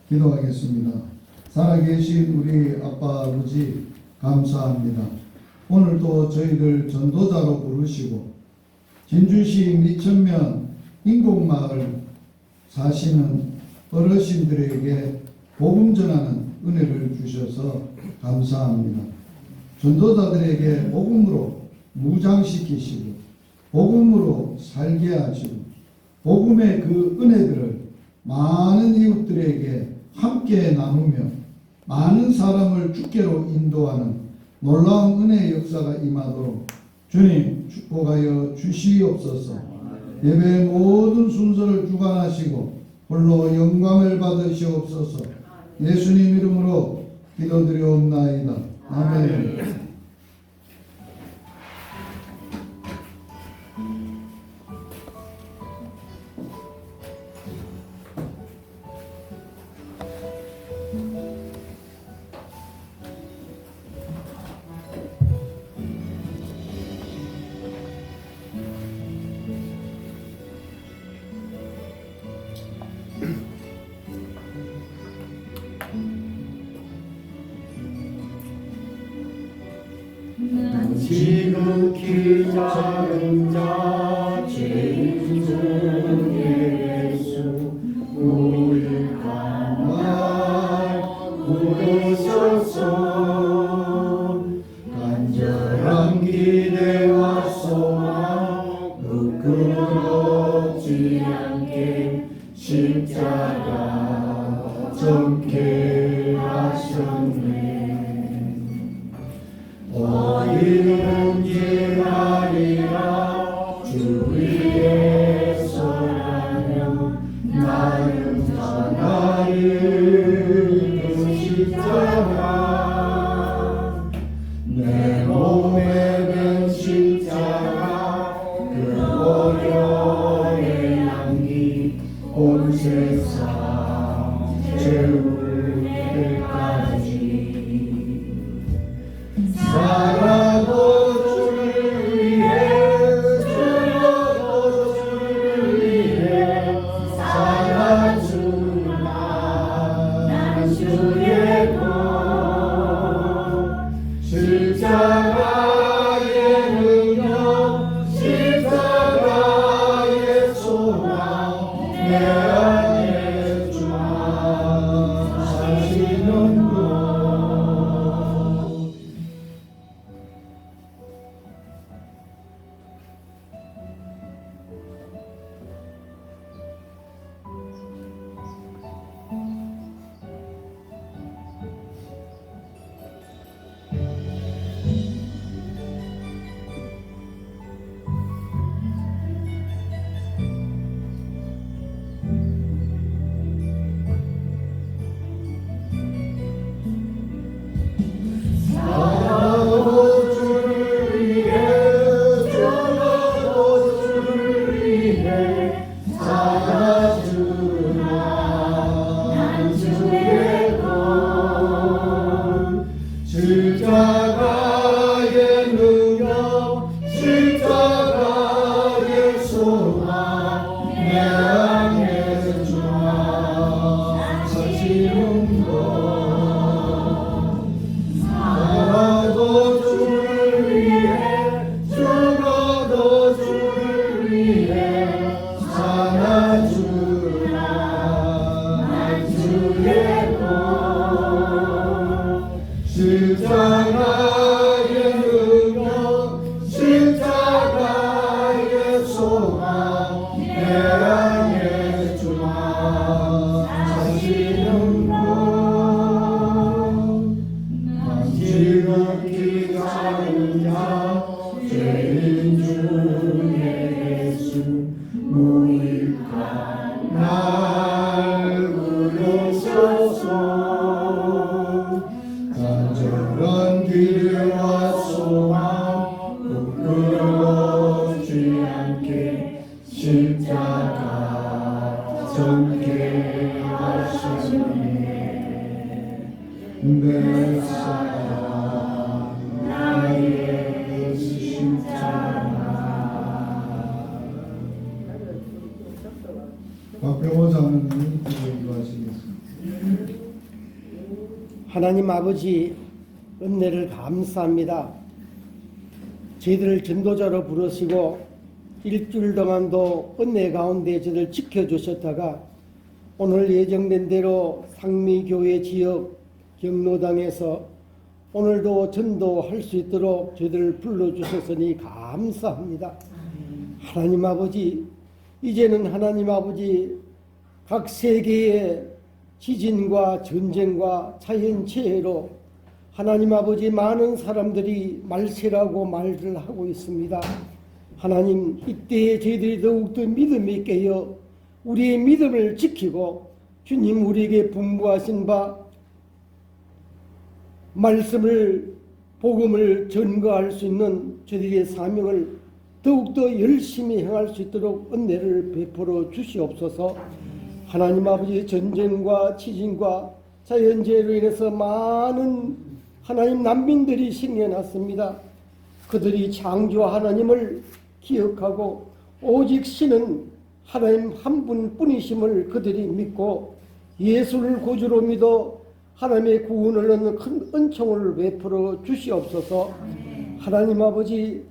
기도하겠습니다. 살아계신 우리 아빠 아버지 감사합니다. 오늘도 저희들 전도자로 부르시고 진주시 미천면 인곡마을 사시는 어르신들에게 복음 전하는 은혜를 주셔서 감사합니다. 전도자들에게 복음으로 무장시키시고 복음으로 살게 하시고 복음의 그 은혜들을 많은 이웃들에게 함께 나누며 많은 사람을 주께로 인도하는 놀라운 은혜의 역사가 임하도록 주님 축복하여 주시옵소서. 예배의 모든 순서를 주관하시고 홀로 영광을 받으시옵소서. 예수님 이름으로 기도드리옵나이다. 아멘. 지극히 작은 자 죄인 중에 예수 우리가 날 부르셔서 간절한 기대와 소망 부끄럽지 않게 십자가 졌게 하셨네. 어디든지 가리라 주 위에 서라면 나는 전하리 그 십자가 내 몸에 된 십자가 그 어려의 향기 온 세상 채울 때까지 살아도 주를 위해 죽어도 주를 위해 살아주마. 난 주의 것 십자가의 능력 십자가의 소망 내 안에 주마 사시는 것. 살아도 주를 위해 죽어도 주를 위해 살아주마. 난 주의 것 십자가의 능력 십자가의 소망 내 안에 주마 사시는 것. 살아도 주를 위해 죽어도 주를 위해 살아주라. 난 주의 것 십자가의 능력 십자가의 소망 내 안에 주마 사시는 것. 지극히 작은 자 죄인 중에 예수 무익한 날 부르셔서 간절한 기대와 소망 부끄럽지 않게 십자가 졌게 하셨네. 내 사랑 나의 십자가. 박병호 장로님이 기도하시겠습니다. 하나님 아버지 은혜를 감사합니다. 저희들을 전도자로 부르시고 일주일 동안도 은혜 가운데 저희들 지켜주셨다가 오늘 예정된 대로 상미교회 지역 경로당에서 오늘도 전도할 수 있도록 저희들을 불러주셨으니 감사합니다. 하나님 아버지, 이제는 하나님 아버지 각 세계의 지진과 전쟁과 자연재해로 하나님 아버지 많은 사람들이 말세라고 말을 하고 있습니다. 하나님, 이때에 저희들이 더욱더 믿음이 깨어 우리의 믿음을 지키고 주님 우리에게 분부하신 바 말씀을 복음을 전거할 수 있는 저희들의 사명을 더욱더 열심히 행할 수 있도록 은혜를 베풀어 주시옵소서. 하나님 아버지 전쟁과 지진과 자연재해로 인해서 많은 하나님 난민들이 생겨났습니다. 그들이 창조 하나님을 기억하고 오직 신은 하나님 한 분뿐이심을 그들이 믿고 예수를 구주로 믿어 하나님의 구원을 얻는 큰 은총을 베풀어 주시옵소서. 하나님 아버지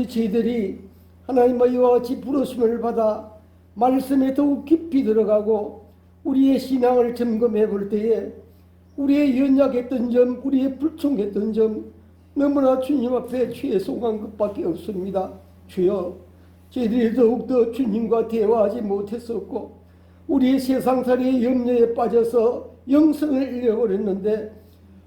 저희들이 하나님의 이와 같이 부르심을 받아 말씀에 더욱 깊이 들어가고 우리의 신앙을 점검해 볼 때에 우리의 연약했던 점, 우리의 불충했던 점 너무나 주님 앞에 죄송한 것밖에 없습니다. 주여, 저희들이 더욱더 주님과 대화하지 못했었고 우리의 세상살이의 염려에 빠져서 영성을 잃어버렸는데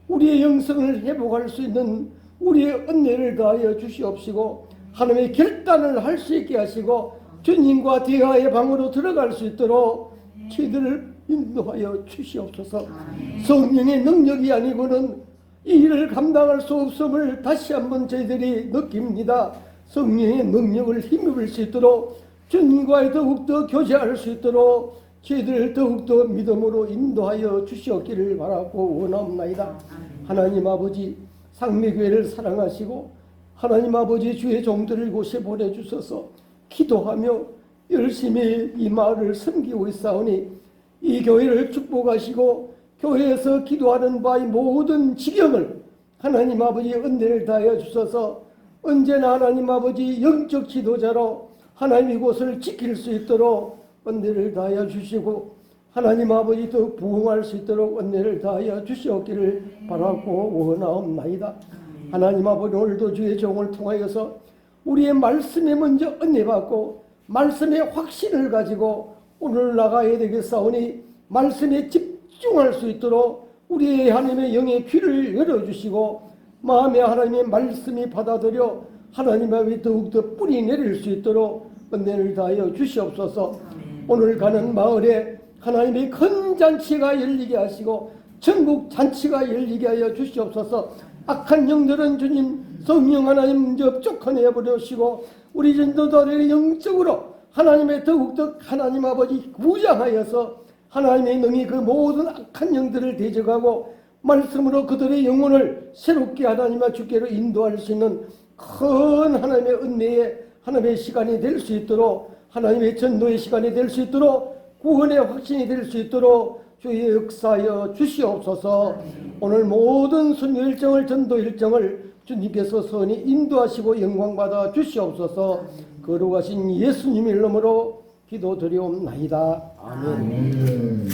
우리의 영성을 회복할 수 있는 우리의 은혜를 다하여 주시옵시고 하나님의 결단을 할 수 있게 하시고 주님과 대화의 방으로 들어갈 수 있도록 저희들을 인도하여 주시옵소서. 성령의 능력이 아니고는 이 일을 감당할 수 없음을 다시 한번 저희들이 느낍니다. 성령의 능력을 힘입을 수 있도록 주님과 더욱더 교제할 수 있도록 저희들을 더욱더 믿음으로 인도하여 주시옵기를 바라고 원하옵나이다. 하나님 아버지, 상미교회를 사랑하시고 하나님 아버지 주의 종들을 이곳에 보내주셔서 기도하며 열심히 이 마을을 섬기고 있사오니 이 교회를 축복하시고 교회에서 기도하는 바의 모든 지경을 하나님 아버지 은혜를 다하여 주셔서 언제나 하나님 아버지 영적 지도자로 하나님 이곳을 지킬 수 있도록 은혜를 다하여 주시고 하나님 아버지 더 부흥할 수 있도록 은혜를 다하여 주시옵기를 바라고 원하옵나이다. 하나님 아버지, 오늘도 주의 종을 통하여서 우리의 말씀에 먼저 은혜 받고 말씀의 확신을 가지고 오늘 나가야 되겠사오니 말씀에 집중할 수 있도록 우리의 하나님의 영의 귀를 열어주시고 마음에 하나님의 말씀이 받아들여 하나님 앞에 더욱더 뿌리 내릴 수 있도록 은혜를 다하여 주시옵소서. 오늘 가는 마을에 하나님의 큰 잔치가 열리게 하시고 전국 잔치가 열리게 하여 주시옵소서. 악한 영들은 주님 성령 하나님 쫓아내어 버리시고 우리 전도자들이 영적으로 하나님의 더욱더 하나님 아버지 구장하여서 하나님의 능히 그 모든 악한 영들을 대적하고 말씀으로 그들의 영혼을 새롭게 하나님과 주께로 인도할 수 있는 큰 하나님의 은혜의 하나님의 시간이 될 수 있도록 하나님의 전도의 시간이 될 수 있도록 구원의 확신이 될 수 있도록 주의 역사하여 주시옵소서. 오늘 모든 순교 일정을 전도 일정을 주님께서 선히 인도하시고 영광받아 주시옵소서. 거룩하신 예수님 이름으로 기도드리옵나이다. 아멘.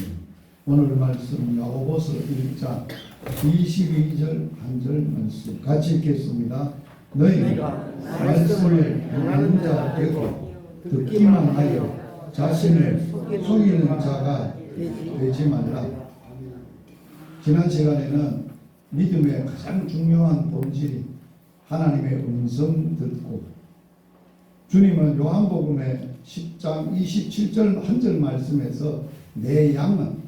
오늘 말씀 야고보서 1장 22절 한 절 말씀 같이 읽겠습니다. 너희가 말씀을 듣는 자 되고 듣기만 하여 자신을 속이는 자가 되지 말라. 지난 시간에는 믿음의 가장 중요한 본질이 하나님의 음성 듣고, 주님은 요한복음의 10장 27절 한 절 말씀에서 내 양은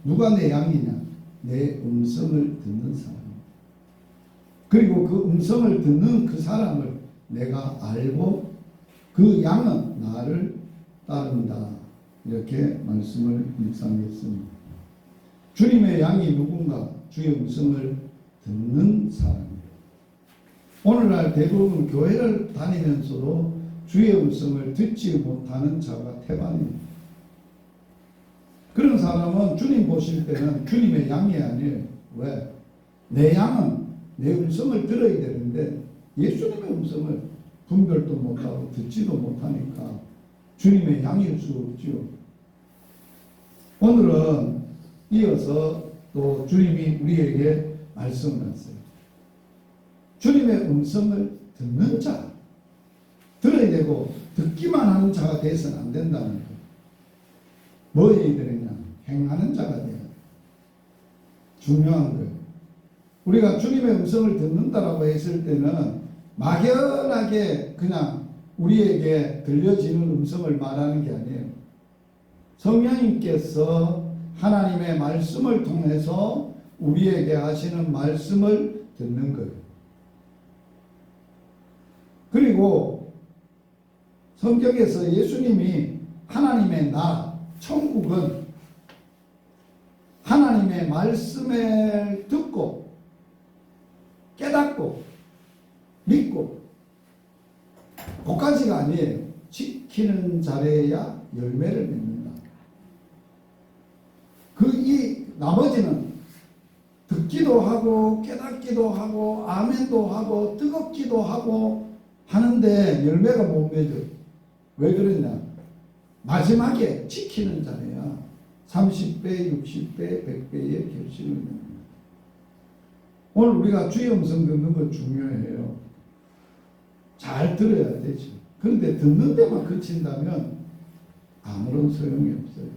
누가 내 양이냐? 내 음성을 듣는 사람. 그리고 그 음성을 듣는 그 사람을 내가 알고 그 양은 나를 따른다. 이렇게 말씀을 묵상했습니다. 주님의 양이 누군가? 주의 음성을 듣는 사람입니다. 오늘날 대부분 교회를 다니면서도 주의 음성을 듣지 못하는 자가 태반입니다. 그런 사람은 주님 보실 때는 주님의 양이 아니에요. 왜? 내 양은 내 음성을 들어야 되는데 예수님의 음성을 분별도 못하고 듣지도 못하니까 주님의 양일 수 없지요. 오늘은 이어서 또 주님이 우리에게 말씀을 하세요. 주님의 음성을 듣는 자, 들어야 되고 듣기만 하는 자가 되어서는 안 된다는 거예요. 뭐 해야 되느냐? 행하는 자가 돼야 돼요. 중요한 거예요. 우리가 주님의 음성을 듣는다라고 했을 때는 막연하게 그냥 우리에게 들려지는 음성을 말하는 게 아니에요. 성령님께서 하나님의 말씀을 통해서 우리에게 하시는 말씀을 듣는 거예요. 그리고 성경에서 예수님이 하나님의 나라, 천국은 하나님의 말씀을 듣고 깨닫고 믿고 그까지가 아니에요. 지키는 자래야 열매를 맺는다. 이 나머지는 듣기도 하고 깨닫기도 하고 아멘도 하고 뜨겁기도 하고 하는데 열매가 못 맺어요. 왜 그러냐? 마지막에 지키는 자래야 30배, 60배, 100배의 결실을 맺는다. 오늘 우리가 주의 음성 듣는 건 중요해요. 잘 들어야 되죠. 그런데 듣는 데만 그친다면 아무런 소용이 없어요.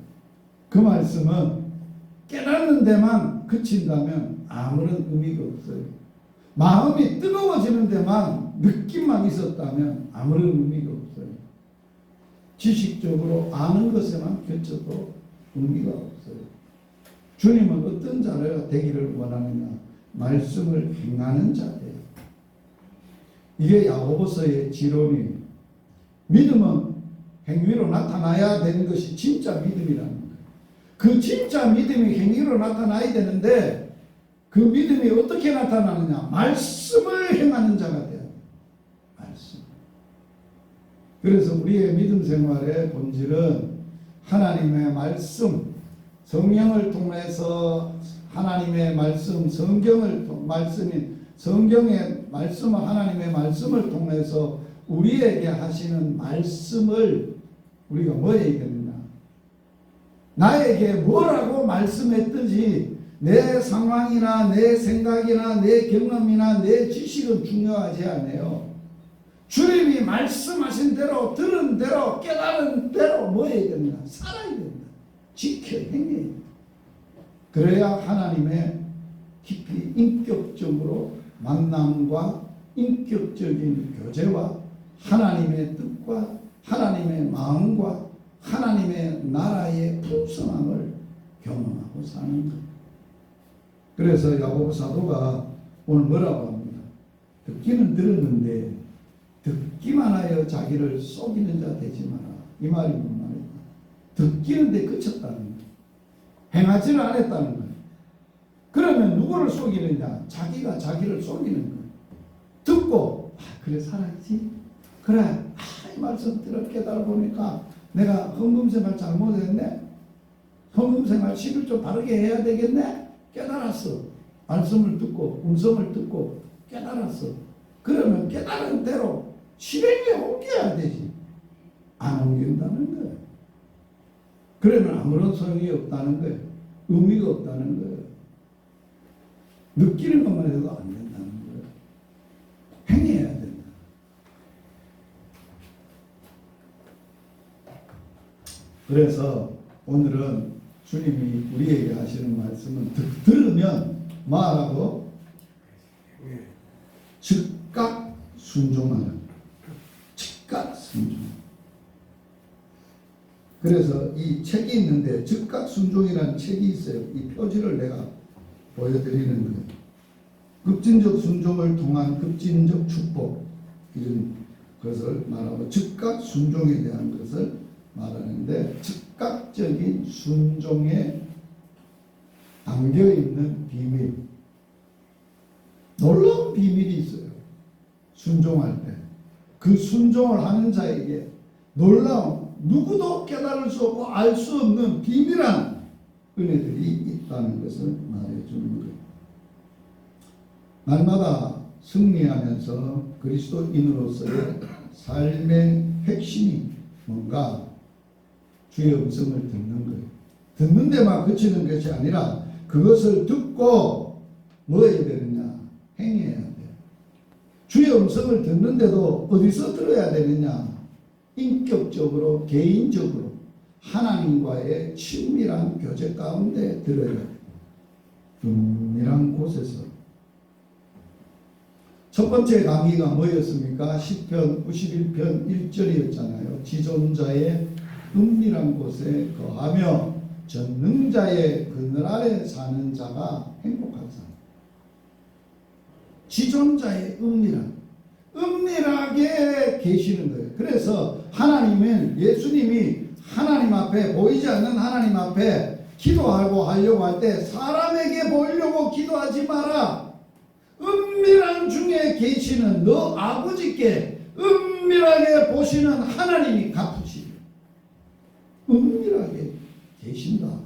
그 말씀은 깨닫는 데만 그친다면 아무런 의미가 없어요. 마음이 뜨거워지는 데만 느낌만 있었다면 아무런 의미가 없어요. 지식적으로 아는 것에만 겹쳐도 의미가 없어요. 주님은 어떤 자가 되기를 원하느냐? 말씀을 행하는 자예요. 이게 야고보서의 지론이에요. 믿음은 행위로 나타나야 되는 것이 진짜 믿음이라는 거예요. 그 진짜 믿음이 행위로 나타나야 되는데 그 믿음이 어떻게 나타나느냐? 말씀을 행하는 자가 돼야 돼요. 말씀. 그래서 우리의 믿음 생활의 본질은 하나님의 말씀, 성령을 통해서 하나님의 말씀, 성경의 말씀은 하나님의 말씀을 통해서 우리에게 하시는 말씀을 우리가 뭐 해야 되느냐? 나에게 뭐라고 말씀했든지 내 상황이나 내 생각이나 내 경험이나 내 지식은 중요하지 않아요. 주님이 말씀하신 대로 들은 대로 깨달은 대로 뭐 해야 된다? 살아야 된다. 지켜 행해야 된다. 그래야 하나님의 깊이 인격적으로 만남과 인격적인 교제와 하나님의 뜻과 하나님의 마음과 하나님의 나라의 풍성함을 경험하고 사는 것. 그래서 야고보 사도가 오늘 뭐라고 합니다. 듣기는 들었는데 듣기만 하여 자기를 속이는 자 되지 마라. 이 말이 뭔 말이야? 듣기는 데 그쳤다는 거예요. 행하지를 않았다는 거예요. 그러면 누구를 속이느냐? 자기가 자기를 속이는 거예요. 듣고 그래 살아야지. 그래 이 말씀 들어 깨달아보니까 내가 헌금생활 잘못했네. 헌금생활 11조 바르게 해야 되겠네. 깨달았어. 말씀을 듣고 음성을 듣고 깨달았어. 그러면 깨달은 대로 실행에 옮겨야 되지. 안 옮긴다는 거예요. 그러면 아무런 소용이 없다는 거예요. 의미가 없다는 거예요. 느끼는 것만 해도 안 된다는 거예요. 행해야 된다. 그래서 오늘은 주님이 우리에게 하시는 말씀은 들으면 뭐하라고? 즉각 순종하는. 즉각 순종. 그래서 이 책이 있는데 즉각 순종이라는 책이 있어요. 이 표지를 내가 보여드리는 거예요. 급진적 순종을 통한 급진적 축복, 이런 것을 말하고 즉각 순종에 대한 것을 말하는데, 즉각적인 순종에 담겨있는 비밀, 놀라운 비밀이 있어요. 순종할 때 그 순종을 하는 자에게 놀라운, 누구도 깨달을 수 없고 알 수 없는 비밀한 은혜들이 있다는 것을 말해주는 거예요. 날마다 승리하면서 그리스도인으로서의 삶의 핵심이 뭔가 주의 음성을 듣는 거예요. 듣는 데만 그치는 것이 아니라 그것을 듣고 뭐 해야 되느냐? 행해야 돼요. 주의 음성을 듣는데도 어디서 들어야 되느냐? 인격적으로, 개인적으로 하나님과의 친밀한 교제 가운데 들어야 돼요. 은밀한 곳에서. 첫 번째 강의가 뭐였습니까? 시편 91편 1절이었잖아요. 지존자의 은밀한 곳에 거하며 전능자의 그늘 아래 사는 자가 행복한 삶. 지존자의 은밀하게 계시는 거예요. 그래서 하나님은, 예수님이 하나님 앞에, 보이지 않는 하나님 앞에 기도하고 하려고 할 때 사람에게 보이려고 기도하지 마라. 은밀한 중에 계시는 너 아버지께 은밀하게 보시는 하나님이 갚으시리. 은밀하게 계신다.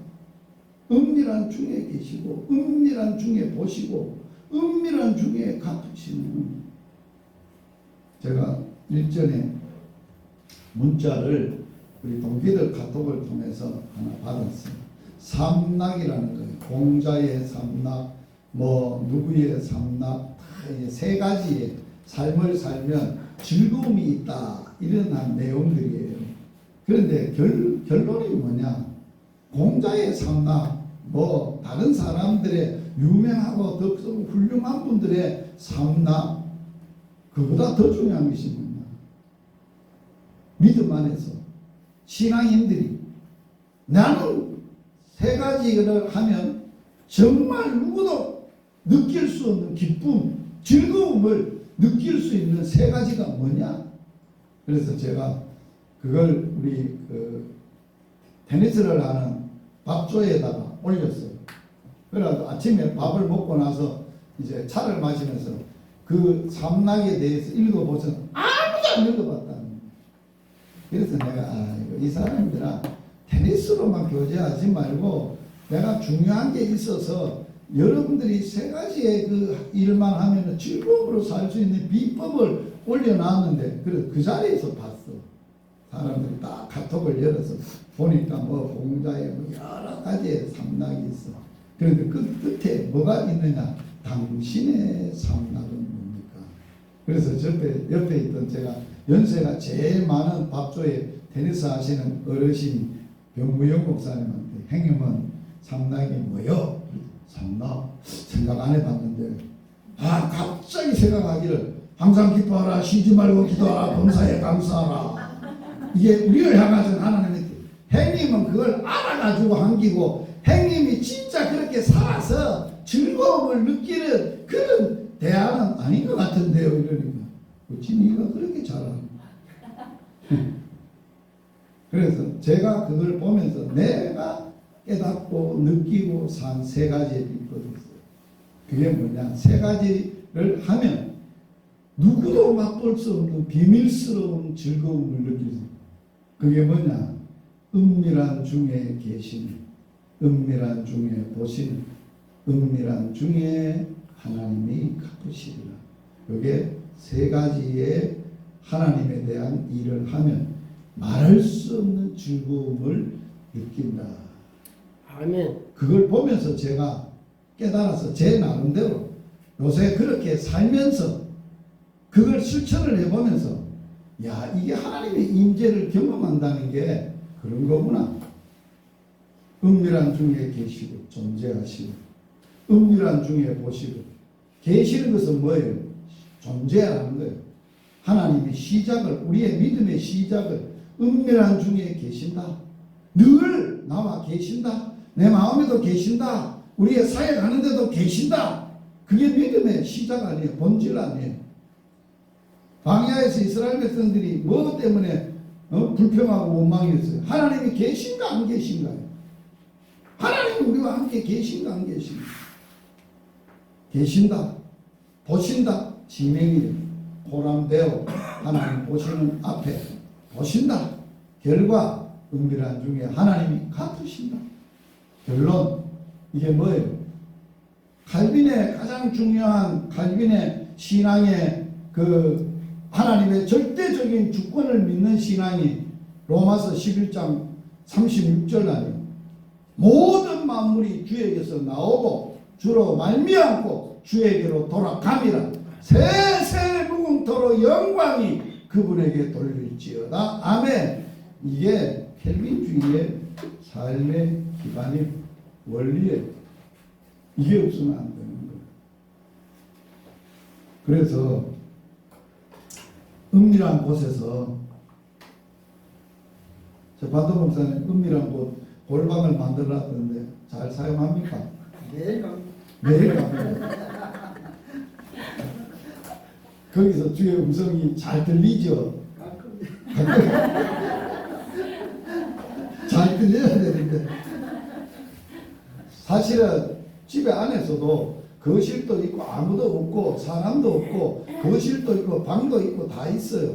은밀한 중에 계시고 은밀한 중에 보시고 은밀한 중에 갚으시는. 제가 일전에 문자를 우리 동기들 카톡을 통해서 하나 받았어요. 삼락이라는 거예요. 공자의 삼락, 뭐 누구의 삼락, 세 가지의 삶을 살면 즐거움이 있다, 이런 내용들이에요. 그런데 결론이 뭐냐? 공자의 삼락, 뭐 다른 사람들의 유명하고 더 훌륭한 분들의 삼락, 그보다 더 중요한 것이 뭐냐? 믿음 안에서 신앙인들이 나는 세 가지를 하면 정말 누구도 느낄 수 없는 기쁨, 즐거움을 느낄 수 있는 세 가지가 뭐냐? 그래서 제가 그걸 우리 테니스를 하는 밥조에다가 올렸어요. 그래서 아침에 밥을 먹고 나서 이제 차를 마시면서 그 삼락에 대해서 읽어보서 아무도 안 읽어봤다는 거예요. 그래서 내가 이 사람들아, 테니스로만 교제하지 말고 내가 중요한 게 있어서 여러분들이 세 가지의 그 일만 하면 즐거움으로 살 수 있는 비법을 올려놨는데, 그래서 그 자리에서 봤어. 사람들이 딱 카톡을 열어서 보니까 뭐 공자의 뭐 여러 가지의 삼락이 있어. 그런데 그 끝에 뭐가 있느냐? 당신의 삼락은 뭡니까? 그래서 옆에 있던 제가 연세가 제일 많은 밥조에 테니스 하시는 어르신 병무영 목사님한테, 행님은 삼락이 뭐요? 삼락? 생각 안 해봤는데, 갑자기 생각하기를 항상 기뻐하라, 쉬지 말고 기도하라, 범사에 감사하라. 이게 우리를 향하신 하나님의, 행님은 그걸 알아가지고 한기고, 행님이 진짜 그렇게 살아서 즐거움을 느끼는 그런 대안은 아닌 것 같은데요. 이러니까 어찌 네가 그렇게 잘하는. 그래서 제가 그걸 보면서 내가 깨닫고 느끼고 산 세 가지의 비법이 있어요. 그게 뭐냐? 세 가지를 하면 누구도 맛볼 수 없는 비밀스러운 즐거움을 느낄 수 있어요. 그게 뭐냐? 은밀한 중에 계시는, 은밀한 중에 보시는, 은밀한 중에 하나님이 갚으시리라. 이게 세 가지의 하나님에 대한 일을 하면 말할 수 없는 즐거움을 느낀다. 아멘. 그걸 보면서 제가 깨달아서 제 나름대로 요새 그렇게 살면서 그걸 실천을 해보면서, 야, 이게 하나님의 임재를 경험한다는 게 그런 거구나. 은밀한 중에 계시고 존재하시고, 은밀한 중에 보시고, 계시는 것은 뭐예요? 존재하는 거예요. 하나님의 시작을, 우리의 믿음의 시작을 은밀한 중에 계신다. 늘 나와 계신다. 내 마음에도 계신다. 우리의 사역하는데도 계신다. 그게 믿음의 시작 아니에요. 본질 아니에요. 광야에서 이스라엘 백성들이 뭐 때문에 불평하고 원망했어요? 하나님이 계신가 안 계신가요? 하나님이 우리와 함께 계신가 안 계신가? 계신다. 보신다. 진행이에요. 보람되어 하나님 보시는 앞에 보신다. 결과 은밀한 중에 하나님이 갚으신다. 결론, 이게 뭐예요? 칼빈의 가장 중요한 칼빈의 신앙의 그 하나님의 절대적인 주권을 믿는 신앙이 로마서 11장 36절 아니에요. 모든 만물이 주에게서 나오고 주로 말미암고 주에게로 돌아감이라. 세세 무궁토로 영광이 그분에게 돌릴지어다. 아멘. 이게 켈빈주의의 삶의 기반이 원리에 이게 없으면 안 되는 거예요. 그래서 은밀한 곳에서 저 반도 목사님 은밀한 곳 골방을 만들어놨던데 잘 사용합니까? 매일 갑니다. 매일 갑니다. 거기서 주의 음성이 잘 들리죠? 잘 들려야 되는데 사실은 집에 안에서도 거실도 있고 아무도 없고 사람도 없고 거실도 있고 방도 있고 다 있어요.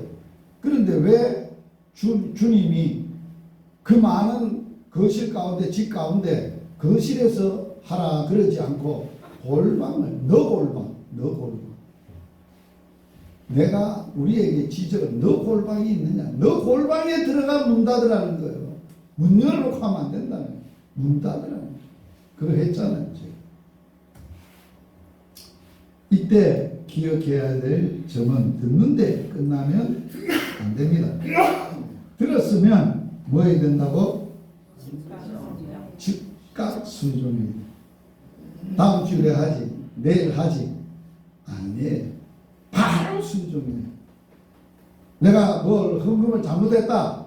그런데 왜 주님이 그 많은 거실 가운데 집 가운데 거실에서 하라 그러지 않고 골방을 너 골방 내가 우리에게 지적은 너 골방이 있느냐, 너 골방에 들어가 문 닫으라는 거예요. 문 열어놓고 하면 안 된다는 거예요. 문 닫으라는 거예요. 그거 했잖아요. 제가. 이때 기억해야 될 점은 듣는데 끝나면 안 됩니다. 들었으면 뭐 해야 된다고? 즉각 순종입니다. 다음 주에 하지, 내일 하지 아니에요. 바로 순종이에요. 내가 뭘 헌금을 잘못했다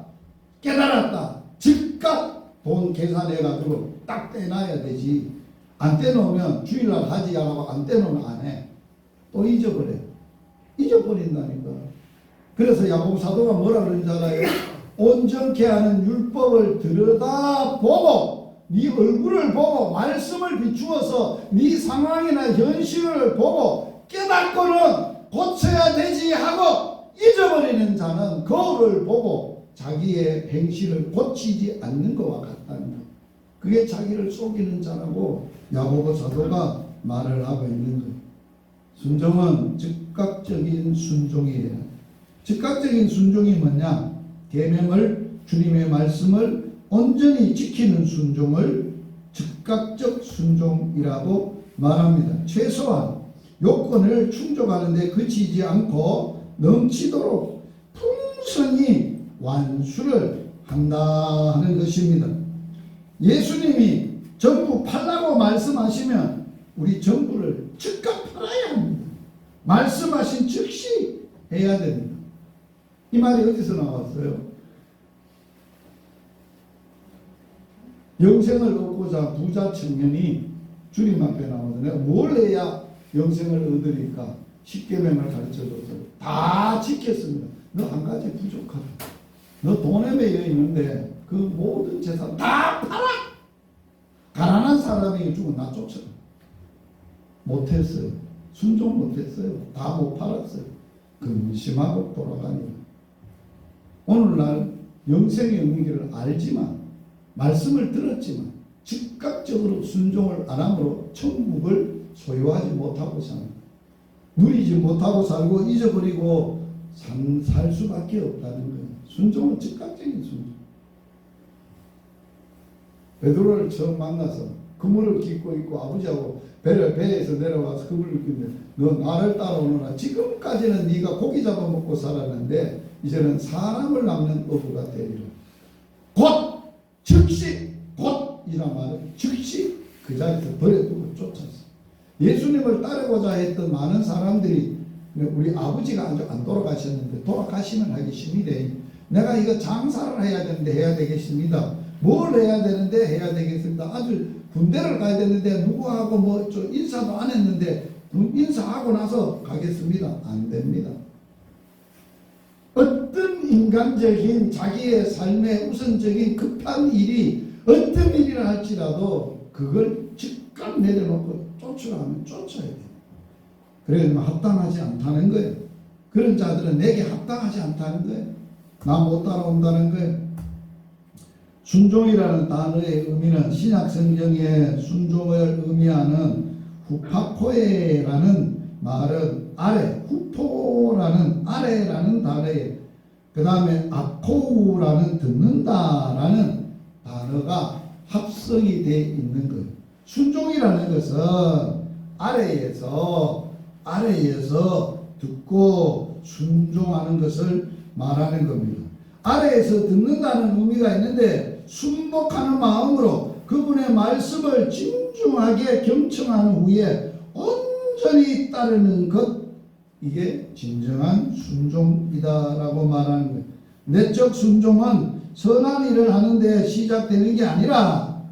깨달았다 즉각 돈 계산해가지고 딱 떼놔야 되지. 안 떼놓으면 주일날 하지 않고 안 떼놓으면 안 해. 또 잊어버려. 잊어버린다니까. 그래서 야고보 사도가 뭐라 그러는지 알아요? 온전케 하는 율법을 들여다보고 네 얼굴을 보고 말씀을 비추어서 네 상황이나 현실을 보고 깨닫고는 고쳐야 되지 하고 잊어버리는 자는 거울을 보고 자기의 행실을 고치지 않는 것과 같다는 것. 그게 자기를 속이는 자라고 야고보 사도가 말을 하고 있는 거예요. 순종은 즉각적인 순종이에요. 즉각적인 순종이 뭐냐? 계명을, 주님의 말씀을 온전히 지키는 순종을 즉각적 순종이라고 말합니다. 최소한 요건을 충족하는데 그치지 않고 넘치도록 풍성히 완수를 한다 하는 것입니다. 예수님이 전부 팔라고 말씀하시면 우리 전부를 즉각 팔아야 합니다. 말씀하신 즉시 해야 됩니다. 이 말이 어디서 나왔어요? 영생을 얻고자 부자 청년이 주님 앞에 나와서 내가 뭘 해야 영생을 얻으니까 십계명을 가르쳐줘서 다 지켰습니다. 너 한 가지 부족하다. 너 돈에 매여 있는데 그 모든 재산 다 팔아. 가난한 사람에게 주고 나 쫓아라. 못했어요. 순종 못했어요. 다 못 팔았어요. 근심하고 돌아가니라. 오늘날 영생의 의미를 알지만 말씀을 들었지만 즉각적으로 순종을 안 함으로 천국을 소유하지 못하고 삽니다. 누리지 못하고 살고 잊어버리고 살 수밖에 없다는 거예요. 순종은 즉각적인 순종. 베드로를 처음 만나서 그물을 깃고 있고 아버지하고 배에서 내려와서 그물을 깃는데 너 나를 따라오너라. 지금까지는 네가 고기 잡아먹고 살았는데 이제는 사람을 낚는 어부가 되리라. 곧 즉시 곧이란 말은 즉시 그 자리에서 버려두고 쫓았어. 예수님을 따르고자 했던 많은 사람들이 우리 아버지가 아직 안 돌아가셨는데 돌아가시면 하기 힘이래. 내가 이거 장사를 해야 되는데 해야 되겠습니다. 뭘 해야 되는데 해야 되겠습니다. 아주 군대를 가야 되는데 누구하고 뭐 인사도 안 했는데 인사하고 나서 가겠습니다. 안 됩니다. 어떤 인간적인 자기의 삶의 우선적인 급한 일이 어떤 일이라 할지라도 그걸 즉각 내려놓고 쫓으라면 쫓아야 돼요. 그래서 합당하지 않다는 거예요. 그런 자들은 내게 합당하지 않다는 거예요. 나 못 따라온다는 거예요. 순종이라는 단어의 의미는 신약 성경에 순종을 의미하는 후파코에라는 말은 아래, 후포라는 아래라는 단어에 그 다음에 아코우라는 듣는다라는 단어가 합성이 되어 있는 것. 순종이라는 것은 아래에서 듣고 순종하는 것을 말하는 겁니다. 아래에서 듣는다는 의미가 있는데 순복하는 마음으로 그분의 말씀을 진중하게 경청한 후에 온전히 따르는 것, 이게 진정한 순종이다라고 말하는 거예요. 내적 순종은 선한 일을 하는데 시작되는 게 아니라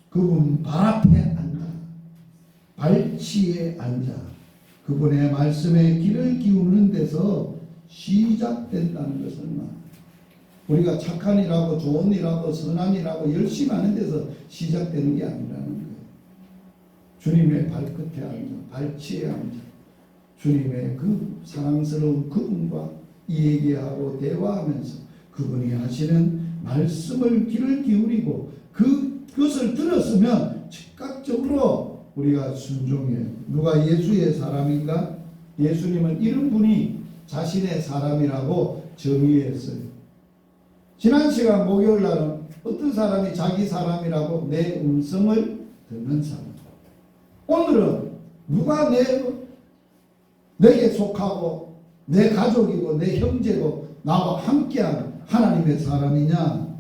그분 발 앞에 앉아 발치에 앉아 그분의 말씀에 귀를 기우는 데서 시작된다는 것을 말합니다. 우리가 착한 일하고 좋은 일하고 선한 일하고 열심히 하는 데서 시작되는 게 아니라는 거예요. 주님의 발끝에 앉아 발치에 앉아 주님의 그 사랑스러운 그분과 얘기하고 대화하면서 그분이 하시는 말씀을 귀를 기울이고 그것을 들었으면 즉각적으로 우리가 순종해요. 누가 예수의 사람인가? 예수님은 이런 분이 자신의 사람이라고 정의했어요. 지난 시간 목요일 날은 어떤 사람이 자기 사람이라고 내 음성을 듣는 사람. 오늘은 누가 내게 속하고 내 가족이고 내 형제고 나와 함께하는 하나님의 사람이냐?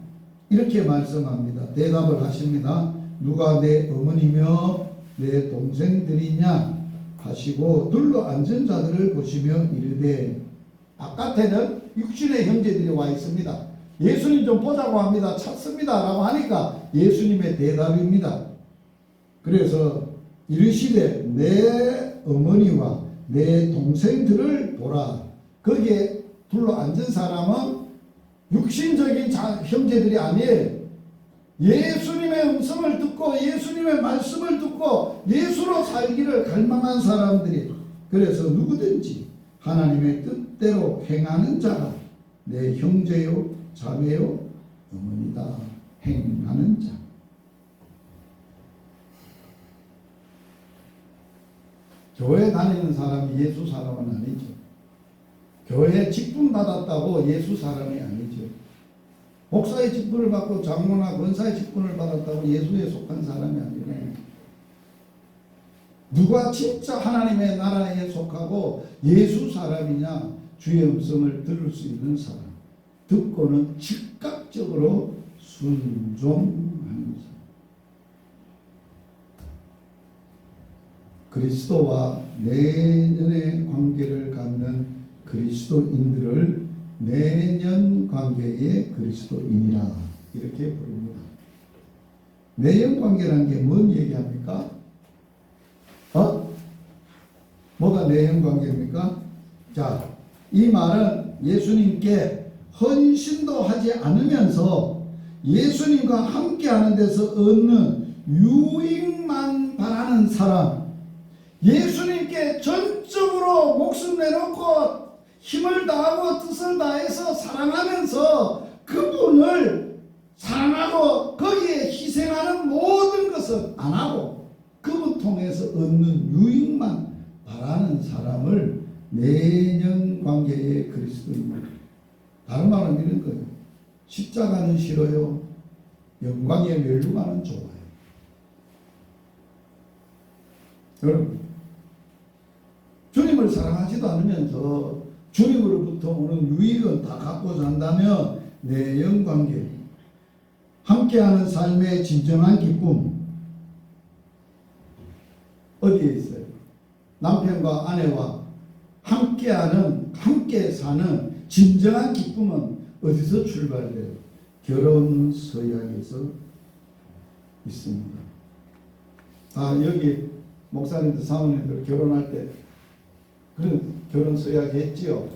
이렇게 말씀합니다. 대답을 하십니다. 누가 내 어머니며 내 동생들이냐 하시고 둘러 앉은 자들을 보시며 이르되, 바깥에는 육신의 형제들이 와 있습니다. 예수님 좀 보자고 합니다. 찾습니다 라고 하니까 예수님의 대답입니다. 그래서 이르시되 내 어머니와 내 동생들을 보라. 거기에 둘러 앉은 사람은 육신적인 형제들이 아니에요. 예수님의 음성을 듣고 예수님의 말씀을 듣고 예수로 살기를 갈망한 사람들이, 그래서 누구든지 하나님의 뜻대로 행하는 자가 내 형제요 자매요 어머니다. 행하는 자. 교회 다니는 사람이 예수 사람은 아니죠. 교회 직분 받았다고 예수 사람이 아니죠. 목사의 직분을 받고 장로나 권사의 직분을 받았다고 예수에 속한 사람이 아니라, 누가 진짜 하나님의 나라에 속하고 예수 사람이냐? 주의 음성을 들을 수 있는 사람, 듣고는 즉각적으로 순종하는 사람. 그리스도와 내년의 관계를 갖는 그리스도인들을 내년 관계의 그리스도인이라 이렇게 부릅니다. 내년 관계라는 게 뭔 얘기합니까? 뭐가 내년 관계입니까? 자, 이 말은 예수님께 헌신도 하지 않으면서 예수님과 함께 하는 데서 얻는 유익만 바라는 사람, 예수님께 전적으로 목숨 내놓고 힘을 다하고 뜻을 다해서 사랑하면서 그분을 사랑하고 거기에 희생하는 모든 것은 안 하고 그분 통해서 얻는 유익만 바라는 사람을 내년 관계의 그리스도인입니다. 다른 말은 이런 거예요. 십자가는 싫어요. 영광의 멸류관은 좋아요. 여러분, 주님을 사랑하지도 않으면서 주님으로부터 오는 유익은 다 갖고 산다면 내연 관계, 함께하는 삶의 진정한 기쁨 어디에 있어요? 남편과 아내와 함께 사는 진정한 기쁨은 어디서 출발돼요? 결혼 서약에서 있습니다. 여기 목사님들 사모님들 결혼할 때 그런 결혼 서약 했지요.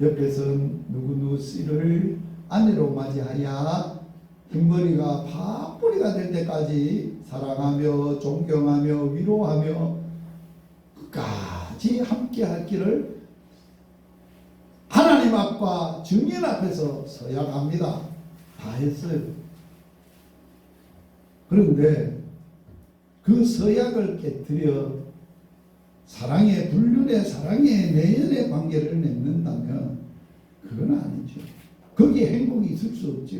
옆에서는 누구누구 씨를 아내로 맞이하여 흰머리가 파뿌리가 될 때까지 사랑하며 존경하며 위로하며 끝까지 함께 할 길을 하나님 앞과 증인 앞에서 서약합니다. 다 했어요. 그런데 그 서약을 깨뜨려 사랑의 불륜의 사랑의 내연의 관계를 맺는다면 그건 아니죠. 거기에 행복이 있을 수 없죠.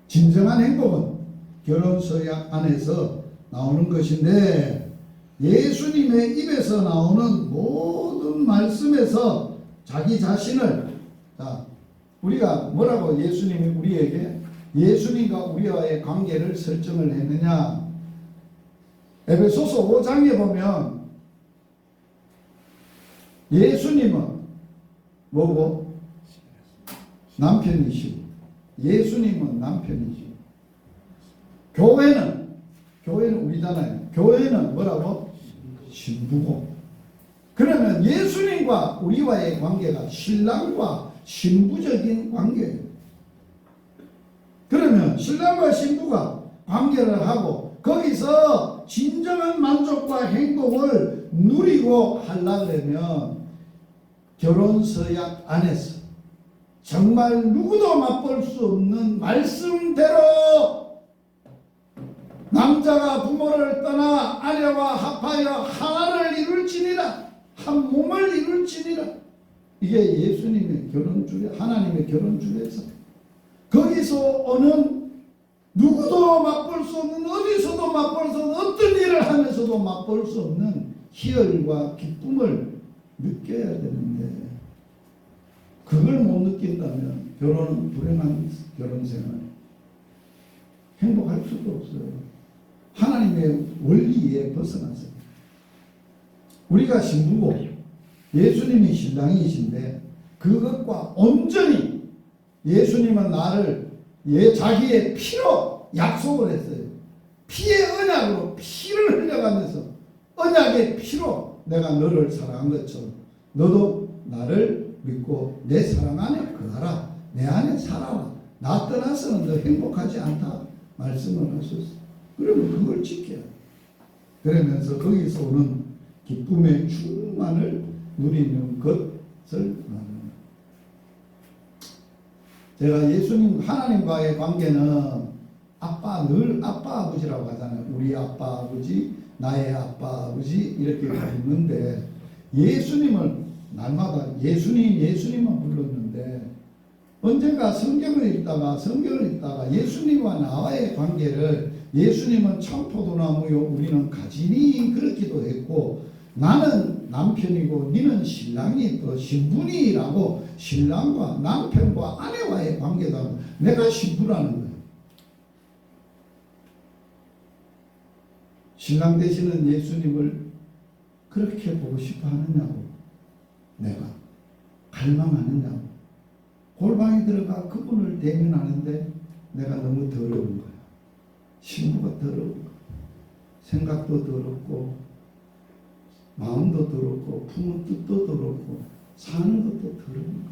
진정한 행복은 결혼 서약 안에서 나오는 것인데 예수님의 입에서 나오는 모든 말씀에서 자기 자신을 우리가 뭐라고 예수님이 우리에게 예수님과 우리와의 관계를 설정을 했느냐. 에베소서 5장에 보면 예수님은 뭐고? 남편이시고 예수님은 남편이시고 교회는 우리잖아요. 교회는 뭐라고? 신부고. 그러면 예수님과 우리와의 관계가 신랑과 신부적인 관계예요. 그러면 신랑과 신부가 관계를 하고 거기서 진정한 만족과 행복을 누리고 하려고 하면 결혼 서약 안에서 정말 누구도 맛볼 수 없는 말씀대로 남자가 부모를 떠나 아내와 합하여 하나를 이룰지니라, 한 몸을 이룰지니라. 이게 예수님의 결혼주례, 하나님의 결혼주례에서 거기서 오는 누구도 맛볼 수 없는, 어디서도 맛볼 수 없는, 어떤 일을 하면서도 맛볼 수 없는 희열과 기쁨을 느껴야 되는데 그걸 못 느낀다면 결혼은 불행한 결혼생활, 행복할 수도 없어요. 하나님의 원리에 벗어나서 우리가 신부고 예수님이 신랑이신데 그것과 온전히 예수님은 나를 자기의 피로 약속을 했어요. 피의 언약으로 피를 흘려가면서 언약의 피로 내가 너를 사랑한 것처럼 너도 나를 믿고 내 사랑 안에 거하라. 내 안에 살아라. 나 떠나서는 너 행복하지 않다 말씀을 하셨어요. 그러면 그걸 지켜야 돼. 그러면서 거기서 오는 기쁨의 충만을 누리는 것을 말합니다. 제가 예수님 하나님과의 관계는 늘 아빠 아버지라고 하잖아요. 우리 아빠 아버지, 나의 아빠 아버지 이렇게 부르는데 예수님을 날마다 예수님만 불렀는데 언젠가 성경을 읽다가 예수님과 나와의 관계를 예수님은 참포도나무요 우리는 가지니 그렇기도 했고 나는 남편이고 니는 신랑이 또 신부니라고 신랑과 남편과 아내와의 관계다. 내가 신부라는 거예요. 신랑 되시는 예수님을 그렇게 보고 싶어 하느냐고 내가 갈망하느냐고 골방에 들어가 그분을 대면하는데 내가 너무 더러운 거야. 신부가 더러운 거야. 생각도 더럽고 마음도 더럽고 품은 뜻도 더럽고 사는 것도 더러운 거야.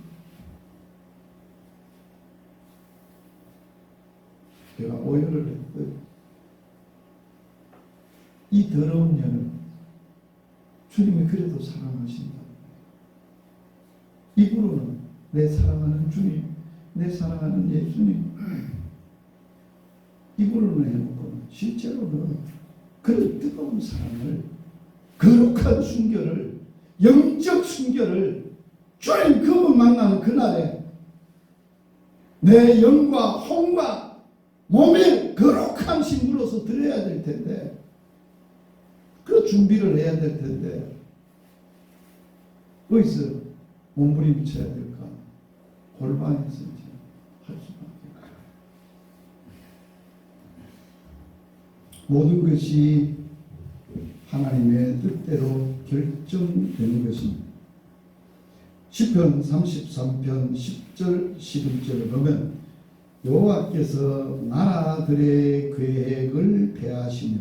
제가 오해를 했고요. 이 더러운 년을 주님이 그래도 사랑하신다. 입으로는 내 사랑하는 주님, 내 사랑하는 예수님 입으로는 해놓고 실제로는 그런 뜨거운 사랑을 거룩한 순결을 영적 순결을 주님 그분 만나는 그날에 내 영과 혼과 몸의 거룩한 신부로서 드려야 될 텐데 그 준비를 해야 될 텐데 어디서 몸부림쳐야 될까? 골방에서 이제 할 수밖에 없어요. 모든 것이 하나님의 뜻대로 결정되는 것입니다. 시편 33편 10절 11절을 보면 여호와께서 나라들의 계획을 폐하시며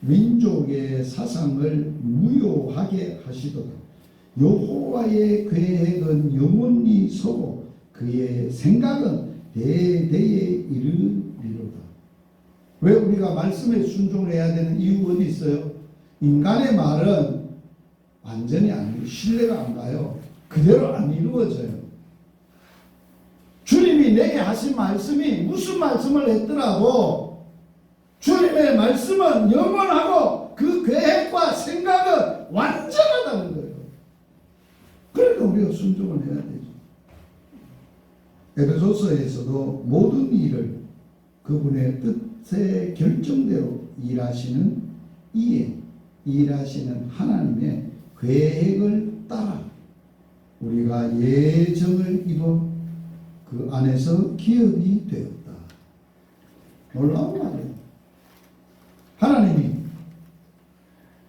민족의 사상을 무효하게 하시도다. 여호와의 계획은 영원히 서고 그의 생각은 대대에 이르리로다. 왜 우리가 말씀에 순종을 해야 되는 이유가 어디 있어요? 인간의 말은 완전히 신뢰가 안 가요. 그대로 안 이루어져요. 주님이 내게 하신 말씀이 무슨 말씀을 했더라도 주님의 말씀은 영원하고 그 계획과 생각은 에베소서에서도 모든 일을 그분의 뜻의 결정대로 일하시는 이에 일하시는 하나님의 계획을 따라 우리가 예정을 이뤄 그 안에서 기업이 되었다. 놀라운 말이에요. 하나님이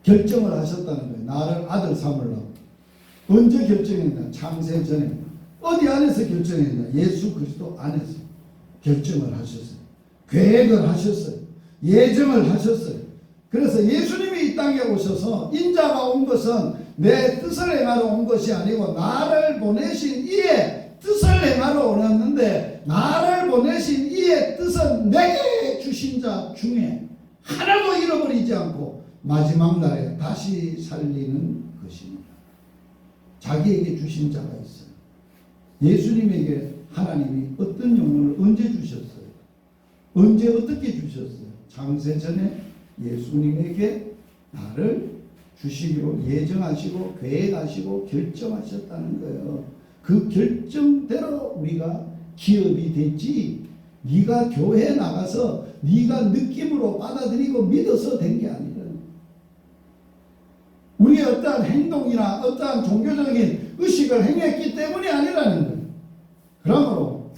결정을 하셨다는 거예요. 나를 아들 삼으려고. 언제 결정했나? 창세 전에. 어디 안에서 결정했나? 예수 그리스도 안에서 결정을 하셨어요. 계획을 하셨어요. 예정을 하셨어요. 그래서 예수님이 이 땅에 오셔서 인자가 온 것은 내 뜻을 행하러 온 것이 아니고 나를 보내신 이의 뜻을 행하러 오셨는데, 나를 보내신 이의 뜻은 내게 주신 자 중에 하나도 잃어버리지 않고 마지막 날에 다시 살리는 것입니다. 자기에게 주신 자가 있어요. 예수님에게 하나님이 어떤 영혼을 언제 주셨어요? 언제 어떻게 주셨어요? 창세 전에 예수님에게 나를 주시기로 예정하시고 계획하시고 결정하셨다는 거예요. 그 결정대로 우리가 기업이 됐지, 네가 교회에 나가서 네가 느낌으로 받아들이고 믿어서 된 게 아니라, 우리의 어떠한 행동이나 어떠한 종교적인 의식을 행했기 때문이 아니라는 거예요. 그러므로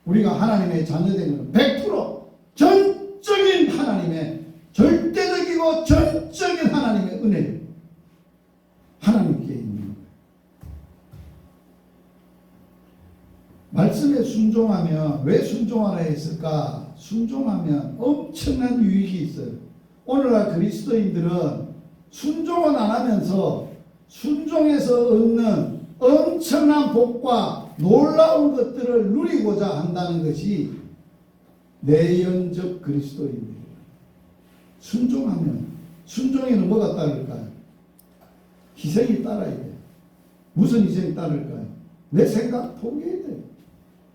우리가 하나님의 자녀되는 100% 전적인 하나님의, 절대적이고 전적인 하나님의 은혜를 하나님께 있는 거예요. 말씀에 순종하면, 왜 순종하라 했을까? 순종하면 엄청난 유익이 있어요. 오늘날 그리스도인들은 순종은 안 하면서 순종해서 얻는 엄청난 복과 놀라운 것들을 누리고자 한다는 것이 내연적 그리스도인들이에요. 순종하면, 순종에는 뭐가 따를까요? 희생이 따라야 돼요. 무슨 희생이 따를까요? 내 생각 포기해야 돼요.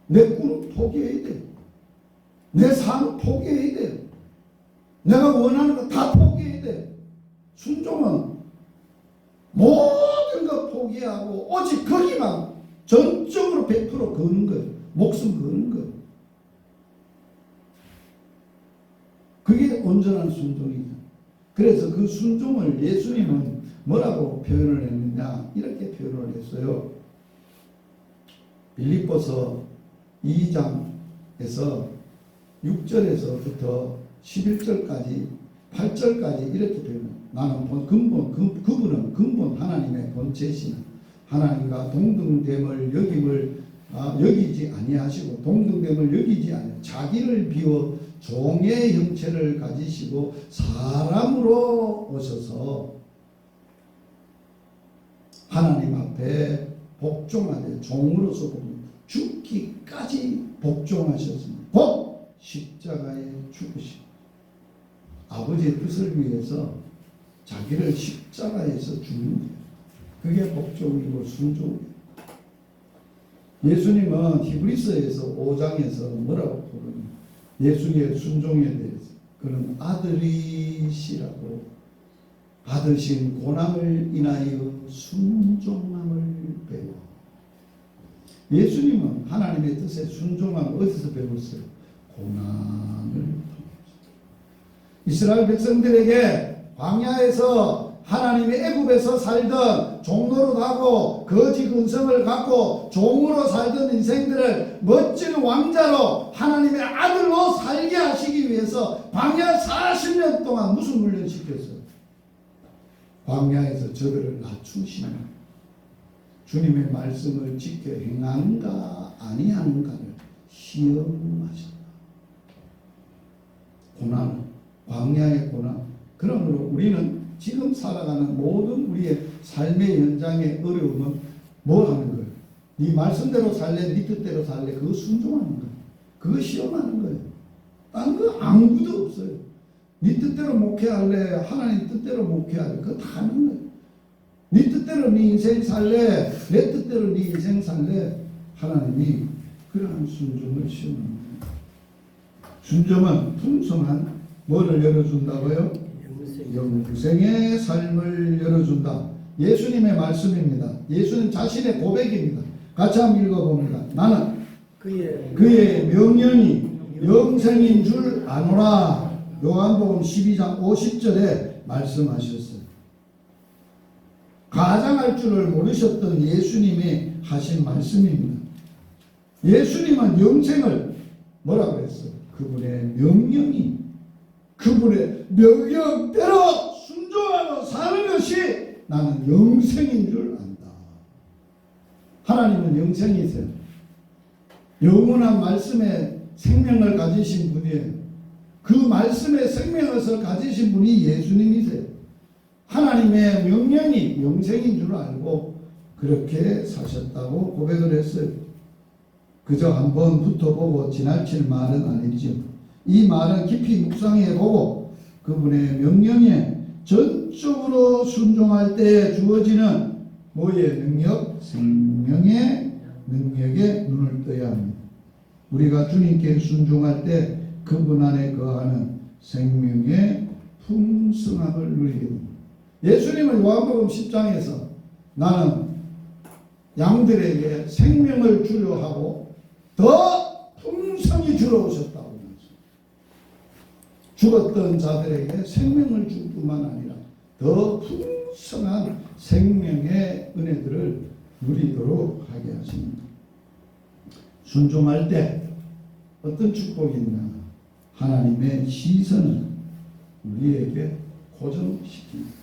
내 꿈 포기해야 돼요. 내 삶 포기해야 돼요. 내가 원하는 거 다 포기해야 돼요. 순종은 모든 것 포기하고 오직 거기만 전적으로 100% 거는 거예요. 목숨 거는 거예요. 그게 온전한 순종이죠. 그래서 그 순종을 예수님은 뭐라고 표현을 했느냐, 이렇게 표현을 했어요. 빌립보서 2장에서 6절에서부터 11절까지 8절까지 이렇게 표현해요. 나는 그분은 근본 하나님의 본체시나 하나님과 동등됨을 여기지 아니하시고 동등됨을 여기지 아니 자기를 비워 종의 형체를 가지시고 사람으로 오셔서 하나님 앞에 복종하되 종으로서 죽기까지 복종하셨습니다. 곧 십자가에 죽으시고 아버지의 뜻을 위해서 자기를 십자가에서 죽는 거예요. 그게 복종이고 순종이에요. 예수님은 히브리서에서 5장에서 뭐라고 부르냐, 예수의 순종에 대해서 그는 아들이시라고, 받으신 고난을 인하여 순종함을 배워. 예수님은 하나님의 뜻에 순종함을 어디서 배웠어요? 고난을 통해서. 이스라엘 백성들에게 광야에서 하나님의 애굽에서 살던, 종로로 가고 거지 근성을 갖고 종으로 살던 인생들을 멋진 왕자로 하나님의 아들로 살게 하시기 위해서 광야 40년 동안 무슨 훈련 시켰어요? 광야에서 저들을 낮추시는, 주님의 말씀을 지켜 행하는가 아니하는가를 시험하셨다. 고난, 광야의 고난. 그러므로 우리는 지금 살아가는 모든 우리의 삶의 현장의 어려움은 뭘 하는 거예요? 네 말씀대로 살래, 네 뜻대로 살래, 그거 순종하는 거예요. 그거 시험하는 거예요. 딴 거 아무것도 없어요. 네 뜻대로 목회할래, 하나님 뜻대로 목회할래, 그거 다 하는 거예요. 네 뜻대로 네 인생 살래, 내 뜻대로 네 인생 살래, 하나님이 그러한 순종을 시험하는 거예요. 순종은 풍성한 뭐를 열어준다고요? 영생의 삶을 열어준다. 예수님의 말씀입니다. 예수님 자신의 고백입니다. 같이 한번 읽어봅니다. 나는 그의 명령이 영생인 줄 아노라. 요한복음 12장 50절에 말씀하셨어요. 가장할 줄을 모르셨던 예수님이 하신 말씀입니다. 예수님은 영생을 뭐라고 그랬어요? 그분의 명령이, 그분의 명령대로 순종하고 사는 것이 나는 영생인 줄 안다. 하나님은 영생이세요. 영원한 말씀에 생명을 가지신 분이에요. 그 말씀의 생명을 가지신 분이 예수님이세요. 하나님의 명령이 영생인 줄 알고 그렇게 사셨다고 고백을 했어요. 그저 한번 붙어보고 지나칠 말은 아니죠. 이 말은 깊이 묵상해보고 그분의 명령에 전적으로 순종할 때 주어지는 뭐의 능력? 생명의 능력에 눈을 떠야 합니다. 우리가 주님께 순종할 때 그분 안에 거하는 생명의 풍성함을 누리게 됩니다. 예수님은 요한복음 10장에서 나는 양들에게 생명을 주려 하고 더 풍성히 주러 오셨다고 하면서 죽었던 자들에게 생명을 줄 뿐만 아니라 더 풍성한 생명의 은혜들을 누리도록 하게 하십니다. 순종할 때 어떤 축복이 있나? 하나님의 시선을 우리에게 고정시킵니다.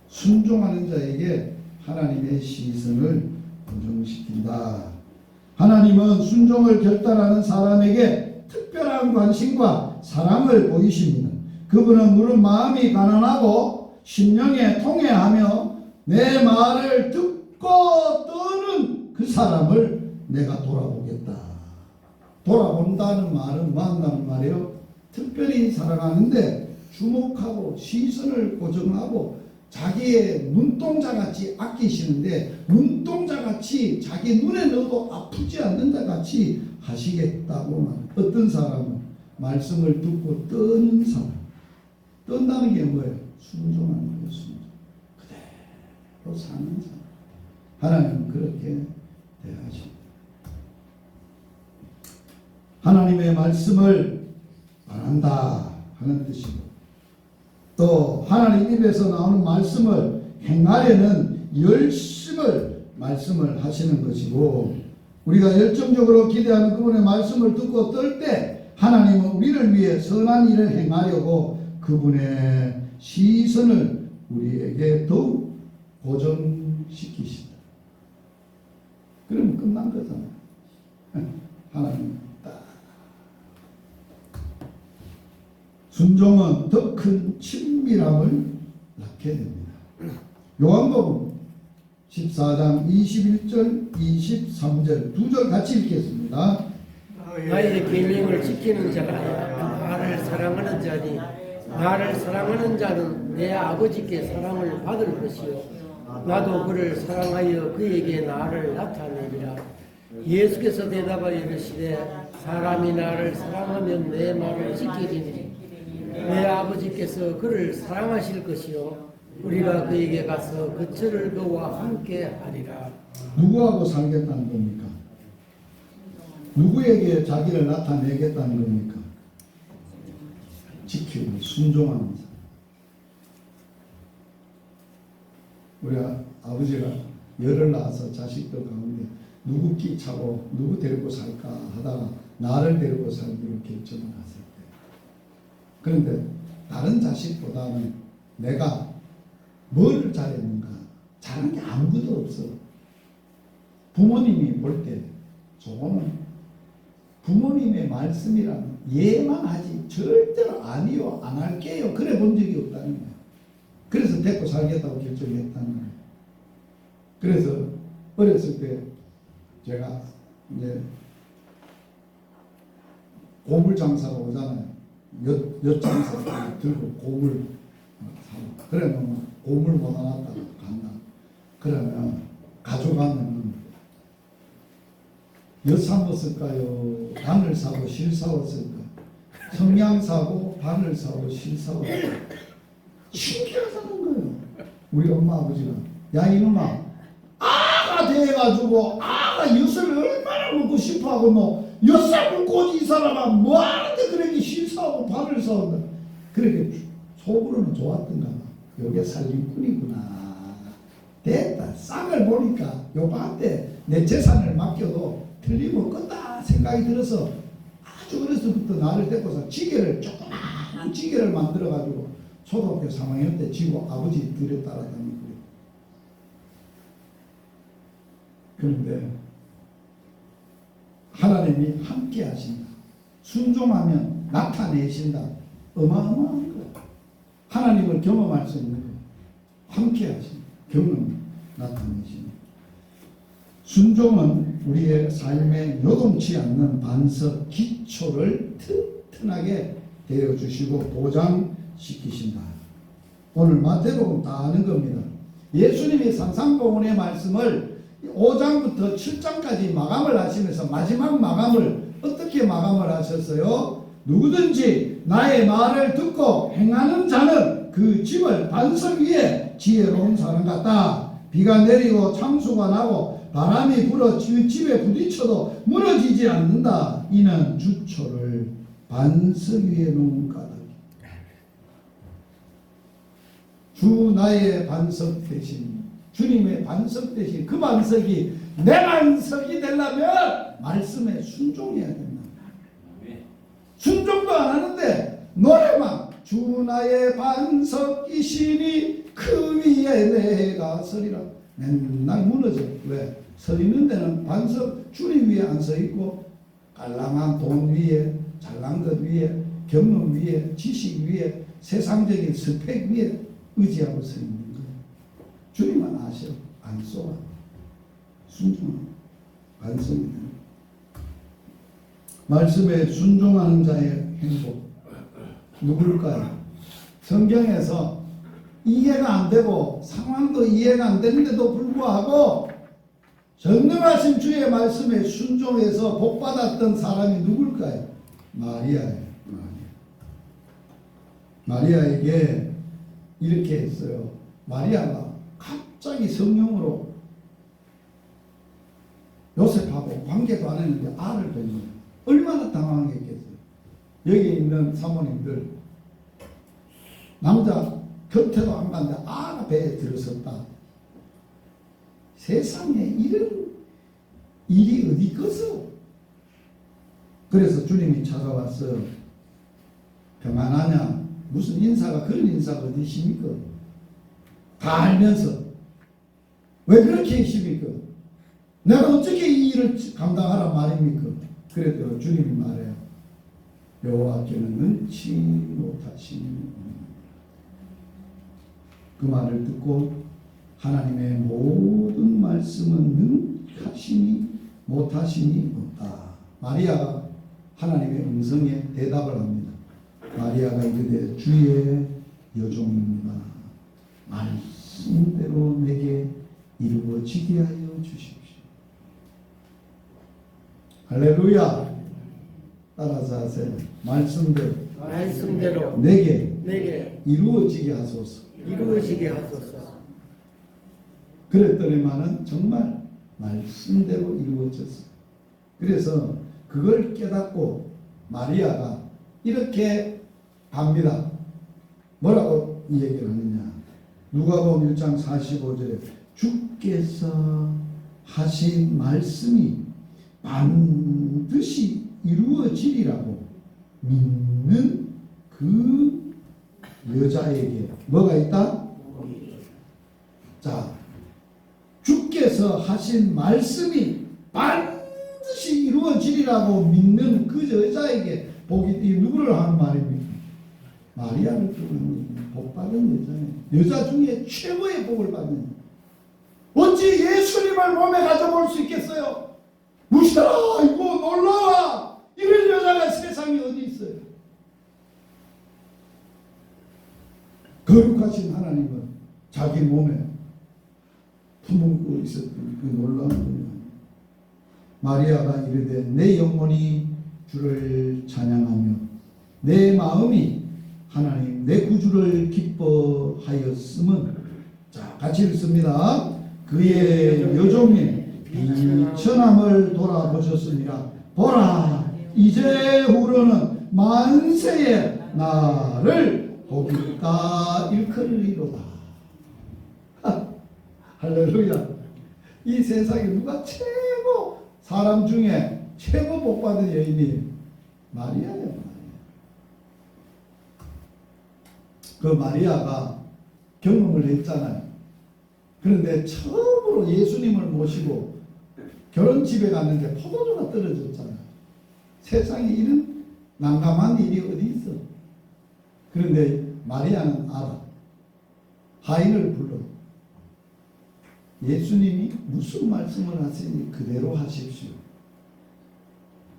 순종하는 자에게 하나님의 시선을 고정시킨다. 하나님은 순종을 결단하는 사람에게 특별한 관심과 사랑을 보이십니다. 그분은 물은 마음이 가난하고 심령에 통해하며 내 말을 듣고 떠는 그 사람을 내가 돌아보겠다. 돌아본다는 말은 뭐 한다는 말이에요? 특별히 사랑하는데 주목하고 시선을 고정하고 자기의 눈동자같이 아끼시는데 눈동자같이 자기 눈에 넣어도 아프지 않는다 같이 하시겠다고 말해요. 어떤 사람은 말씀을 듣고 떠는 사람. 떤다는 게 뭐예요? 순종하는 거예요. 순종. 그대로 사는 사람. 하나님은 그렇게 대하십니다. 하나님의 말씀을 말한다 하는 뜻이고 또 하나님 입에서 나오는 말씀을 행하려는 열심을 말씀을 하시는 것이고 우리가 열정적으로 기대하는 그분의 말씀을 듣고 떨 때 하나님은 우리를 위해 선한 일을 행하려고 그분의 시선을 우리에게 더욱 고정시키신다. 그러면 끝난 거잖아요. 하나님 딱 순종은 더 큰 친밀함을 낳게 됩니다. 요한복음 14장 21절 23절 두 절 같이 읽겠습니다. 나의 계명을 지키는 자가 나를 사랑하는 자니 나를 사랑하는 자는 내 아버지께 사랑을 받을 것이요 나도 그를 사랑하여 그에게 나를 나타내리라. 예수께서 대답하여 이르시되 사람이 나를 사랑하면 내 말을 지키리니 내 아버지께서 그를 사랑하실 것이요 우리가 그에게 가서 그처를 그와 함께 하리라. 누구하고 살겠다는 겁니까? 누구에게 자기를 나타내겠다는 겁니까? 지키고 순종하는 사람. 우리 아버지가 열을 낳아서 자식들 가운데 누구 끼 차고 누구 데리고 살까 하다가 나를 데리고 살기로 결정을 하셨대. 그런데 다른 자식보다는 내가 뭘 잘했는가? 잘한 게 아무것도 없어. 부모님이 볼 때 저거는 부모님의 말씀이란 예만 하지 절대로 아니요 안 할게요 그래 본 적이 없다는 거야. 그래서 데리고 살겠다고 결정했다는 거야. 그래서 어렸을 때 제가 이제 고물 장사가 오잖아요. 엿장사 들고 고물 사고 그러면 고물 못 알았다가 간다. 그러면 가져가면 엿 사고 쓸까요? 바늘 사고 실 사고 쓸까? 성냥 사고 바늘 사고 실 사고 신기하다는 거예요. 우리 엄마 아버지가 야 이놈아 아가 돼가지고 아가 엿을 얼마나 먹고 싶어하고 뭐 여사을 꼬지 이 사람아 뭐하는데 그렇게 실수하고 발을 써온다. 그렇게 속으로는 좋았던가 봐. 요게 살림꾼이구나. 됐다. 쌍을 보니까 요한테 내 재산을 맡겨도 틀림없겠다 생각이 들어서 아주 어려서부터 나를 데리고서 지게를 조그마한 지게를 만들어가지고 초등학교 3학년 때 지고 아버지 들여 따라다니고 그런데 하나님이 함께 하신다. 순종하면 나타내신다. 어마어마한 거야. 하나님을 경험할 수 있는 거야. 함께 하신다. 경험 나타내신다. 순종은 우리의 삶에 요동치 않는 반석 기초를 튼튼하게 되어주시고 보장시키신다. 오늘 마태복음 다 아는 겁니다. 예수님이 산상보훈의 말씀을 5장부터 7장까지 마감을 하시면서 마지막 마감을 어떻게 마감을 하셨어요? 누구든지 나의 말을 듣고 행하는 자는 그 집을 반석 위에 지혜로운 사람 같다. 비가 내리고 창수가 나고 바람이 불어 집에 부딪혀도 무너지지 않는다. 이는 주초를 반석 위에 놓은 까닭. 주 나의 반석 대신 주님의 반석 대신 그 반석이 내 반석이 되려면 말씀에 순종해야 된다. 순종도 안 하는데 노래만 주 나의 반석이시니 그 위에 내가 서리라. 맨날 무너져. 왜? 서 있는 데는 반석 주님 위에 안 서 있고 깔랑한 돈 위에 잘난 것 위에 경험 위에 지식 위에 세상적인 스펙 위에 의지하고 서 있는 거예요. 주님만 아셔. 안 쏘아. 순종하는 반석이다. 말씀에 순종하는 자의 행복 누굴까요? 성경에서 이해가 안 되고 상황도 이해가 안 되는데도 불구하고 전능하신 주의 말씀에 순종해서 복받았던 사람이 누굴까요? 마리아예요. 마리아에게 이렇게 했어요. 마리아가 갑자기 성령으로 요셉하고 관계도 안 했는데 알을 낳은 거예요. 얼마나 당황했겠어요. 여기 있는 사모님들 남자 곁에도 안 갔는데 아가 배에 들어섰다. 세상에 이런 일이 어디 있겠어? 그래서 주님이 찾아와서 평안하냐? 무슨 인사가 그런 인사가 어디 있습니까? 다 알면서 왜 그렇게 하십니까? 내가 어떻게 이 일을 감당하란 말입니까? 그랬더니 주님이 말해요. 여호와께는 능치 못하시는 그 말을 듣고 하나님의 모든 말씀은 능하시니 못하시니 없다. 마리아가 하나님의 음성에 대답을 합니다. 마리아가 이르되 주의 여종입니다. 말씀대로 내게 이루어지게 하여 주십시오. 할렐루야. 따라서 하세요. 말씀대로 내게 이루어지게 하소서. 이루어지게 하소서. 그랬더니만은 정말 말씀대로 이루어졌어요. 그래서 그걸 깨닫고 마리아가 이렇게 합니다. 뭐라고 이 얘기를 하느냐? 누가복음 1장 45절에 주께서 하신 말씀이 반드시 이루어지리라고 믿는 그 여자에게 뭐가 있다? 자, 주께서 하신 말씀이 반드시 이루어지리라고 믿는 그 여자에게 복이, 이 누구를 하는 말입니까? 마리아를 뜻하는 복받은 여자예요. 여자 중에 최고의 복을 받는. 어찌 예수님을 몸에 가져볼 수 있겠어요? 무시하라, 이거 놀라워. 이런 여자가 세상에 어디 있어요? 거룩하신 하나님은 자기 몸에 품고 있었던 그 놀라운 분이야. 마리아가 이르되 내 영혼이 주를 찬양하며 내 마음이 하나님 내 구주를 기뻐하였음은, 자 같이 읽습니다. 그의 여종의 비천함을 돌아보셨습니다. 보라 이제후로는 만세의 나를 보겠다 일컬리로다. 할렐루야. 이 세상에 누가 최고 사람 중에 최고 복받은 여인이 마리아예요. 그 마리아가 경험을 했잖아요. 그런데 처음으로 예수님을 모시고 결혼집에 갔는데 포도주가 떨어졌잖아요. 세상에 이런 난감한 일이 어디 있어. 그런데 마리아는 알아. 하인을 불러. 예수님이 무슨 말씀을 하시니 그대로 하십시오.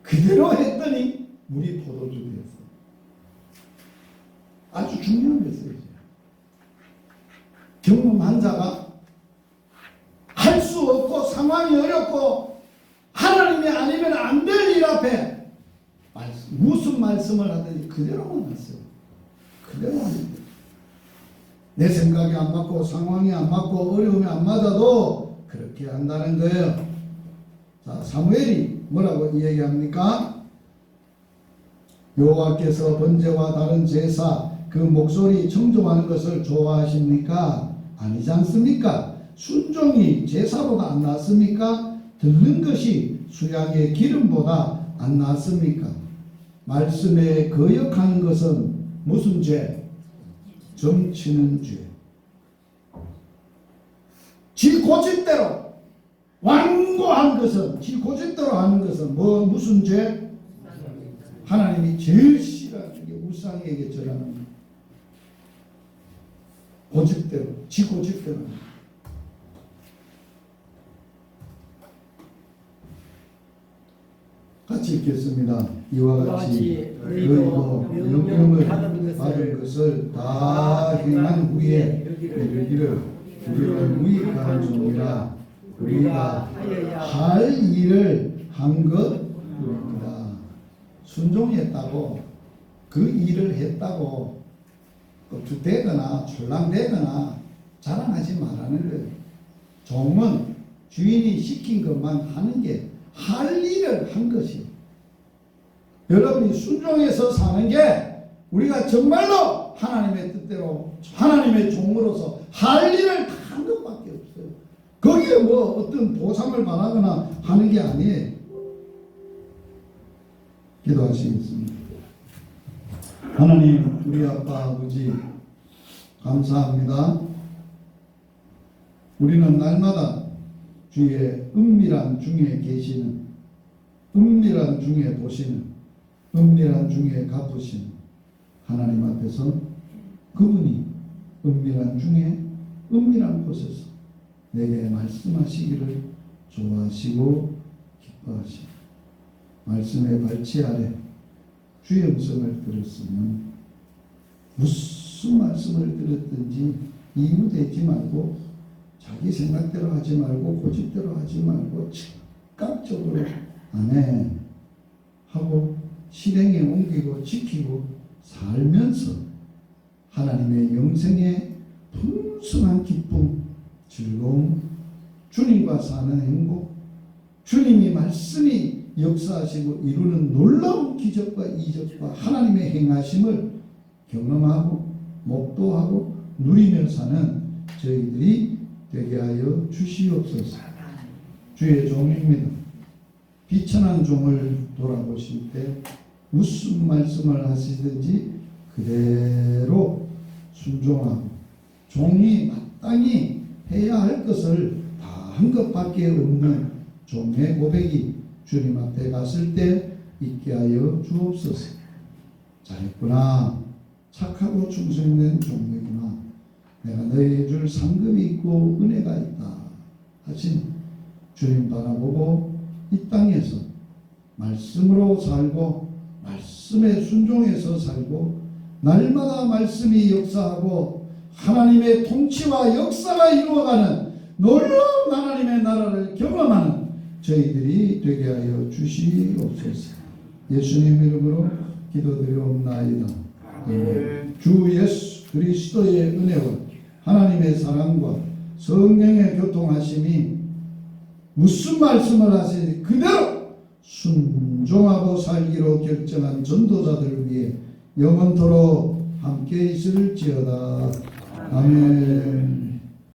그대로 했더니 물이 포도주 되었어. 아주 중요한 메시지예요. 경험한 자가 할 수 없고 상황이 어렵고 하나님이 아니면 안 될 일 앞에 무슨 말씀을 하든지 그대로만 하세요. 그대로 하면 돼요. 내 생각이 안 맞고 상황이 안 맞고 어려움이 안 맞아도 그렇게 한다는 거예요. 자, 사무엘이 뭐라고 이야기합니까? 여호와께서 번제와 다른 제사 그 목소리 청종하는 것을 좋아하십니까? 아니지 않습니까? 순종이 제사보다 안 낫습니까? 듣는 것이 수양의 기름보다 안 낫습니까? 말씀에 거역하는 것은 무슨 죄? 점치는 죄. 지 고집대로 완고한 것은 지 고집대로 하는 것은 무슨 죄? 하나님이 제일 싫어하는 게 우상에게 절하는 고집대로 지 고집대로. 같이 읽겠습니다. 이와 같이 너희도 명령을 받은 것을 다 행한 후에 이르기를 우리는 무익한 종이라 우리가 할 일을 한 것입니다. 순종했다고 그 일을 했다고 겉투대거나 출랑대거나 자랑하지 말라는 거예요. 종은 주인이 시킨 것만 하는 게 할 일을 한 것이에요. 여러분이 순종해서 사는 게 우리가 정말로 하나님의 뜻대로 하나님의 종으로서 할 일을 다 한 것밖에 없어요. 거기에 뭐 어떤 보상을 바라거나 하는 게 아니에요. 기도하시겠습니다. 하나님 우리 아빠 아버지 감사합니다. 우리는 날마다 주의 은밀한 중에 계시는, 은밀한 중에 보시는, 은밀한 중에 갚으시는 하나님 앞에서 그분이 은밀한 중에 은밀한 곳에서 내게 말씀하시기를 좋아하시고 기뻐하시고 말씀의 발치 아래 주의 음성을 들었으면 무슨 말씀을 들었든지 이유되지 말고 자기 생각대로 하지 말고 고집대로 하지 말고 즉각적으로 아멘 하고 실행에 옮기고 지키고 살면서 하나님의 영생의 풍성한 기쁨, 즐거움, 주님과 사는 행복, 주님이 말씀이 역사하시고 이루는 놀라운 기적과 이적과 하나님의 행하심을 경험하고 목도하고 누리며 사는 저희들이 되게 하여 주시옵소서. 주의 종입니다. 비천한 종을 돌아보실 때 무슨 말씀을 하시든지 그대로 순종하고 종이 마땅히 해야 할 것을 다 한 것밖에 없는 종의 고백이 주님 앞에 갔을 때 있게 하여 주옵소서. 잘했구나. 착하고 충성된 종이구나. 내가 너희에 줄 상급이 있고 은혜가 있다 하신 주님 바라보고 이 땅에서 말씀으로 살고 말씀에 순종해서 살고 날마다 말씀이 역사하고 하나님의 통치와 역사가 이루어가는 놀라운 하나님의 나라를 경험하는 저희들이 되게 하여 주시옵소서. 예수님 이름으로 기도드리옵나이다. 주 예수 그리스도의 은혜와 하나님의 사랑과 성령의 교통하심이 무슨 말씀을 하시니 그대로 순종하고 살기로 결정한 전도자들을 위해 영원토록 함께 있을지어다. 아멘.